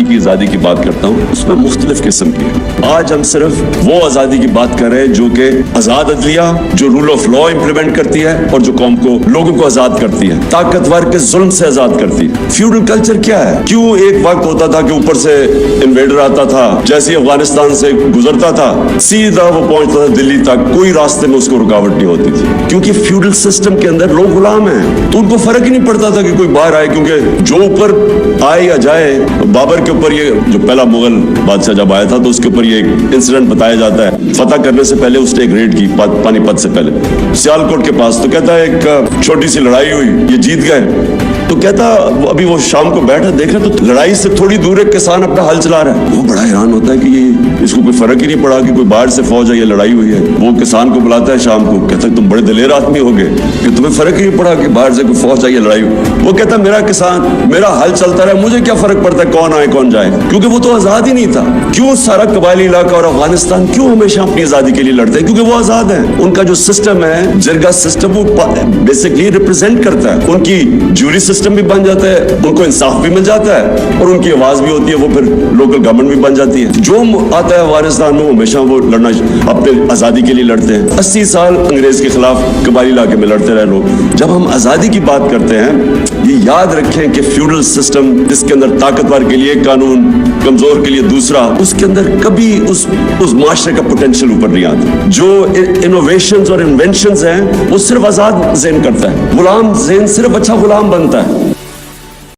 حقیقی آزادی کی بات کرتا ہوں اس میں مختلف قسم کی ہے. آج ہم صرف وہ آزادی کی بات کر رہے ہیں جو کہ آزاد عدلیہ، جو رول آف لا امپلیمنٹ کرتی ہے اور جو قوم کو، لوگوں کو آزاد کرتی ہے، طاقتور کے ظلم سے آزاد کرتی ہے. فیوڈل کلچر کیا ہے؟ کیوں ایک وقت ہوتا تھا کہ اوپر سے انویڈر آتا تھا، جیسے افغانستان سے گزرتا تھا سیدھا وہ پہنچتا تھا دلی تک، کوئی راستے میں اس کو رکاوٹ نہیں ہوتی تھی، کیونکہ فیوڈل سسٹم کے اندر لوگ غلام ہیں. تو ان کو فرق ہی نہیں پڑتا تھا کہ کوئی باہر آئے، کیونکہ جو اوپر آئے یا جائے. بابر کے اوپر یہ جو پہلا مغل بادشاہ جب آیا تھا تو اس کے اوپر یہ ایک انسیڈنٹ بتایا جاتا ہے. فتح کرنے سے پہلے اس نے ایک ریڈ کی پانی پت سے پہلے سیالکوٹ کے پاس. تو کہتا ہے ایک چھوٹی سی لڑائی ہوئی، یہ جیت گئے. تو کہتا ابھی وہ شام کو بیٹھا دیکھا تو لڑائی سے تھوڑی دور ایک کسان اپنا ہل چلا رہا ہے. وہ بڑا حیران ہوتا ہے کہ یہ اس کو کوئی فرق ہی نہیں پڑا کہ کوئی باہر سے فوج ہے یا لڑائی ہوئی ہے. وہ کسان کو بلاتا ہے شام کو، کہتا ہے تم بڑے دلیر آدمی ہو گئے کہ تمہیں فرق ہی نہیں پڑا کہ باہر سے کوئی فوج ہے یا لڑائی ہوئی. وہ کہتا ہے میرا کسان، میرا ہل چلتا رہا، مجھے کیا فرق پڑتا ہے کون آئے کون جائے، کیونکہ وہ تو آزاد ہی نہیں تھا. کیوں سارا قبائلی علاقہ اور افغانستان کیوں ہمیشہ اپنی آزادی کے لیے لڑتے ہیں؟ کیونکہ وہ آزاد ہیں. ان کا جو سسٹم ہے جرگا سسٹم، وہ بیسکلی ریپرزینٹ کرتا ہے. ان کی جوری سسٹم بھی بن جاتا ہے، ان کو انصاف بھی مل جاتا ہے اور ان کی آواز بھی ہوتی ہے، وہ پھر لوکل گورنمنٹ بھی بن جاتی ہے. جو آتا ہے افغانستان میں ہمیشہ وہ لڑنا اپنے آزادی کے لیے لڑتے ہیں. 80 سال انگریز کے خلاف قبائلی علاقے میں لڑتے رہے لوگ. جب ہم آزادی کی بات کرتے ہیں یہ یاد رکھیں کہ فیوڈل سسٹم جس کے اندر طاقتور کے لیے قانون، کمزور کے لیے دوسرا، اس کے اندر کبھی اس معاشرے کا پوٹینشیل اوپر نہیں آتا. جو انوویشنز اور انوینشنز ہیں وہ صرف آزاد ذہن کرتا ہے. غلام ذہن صرف اچھا غلام بنتا ہے.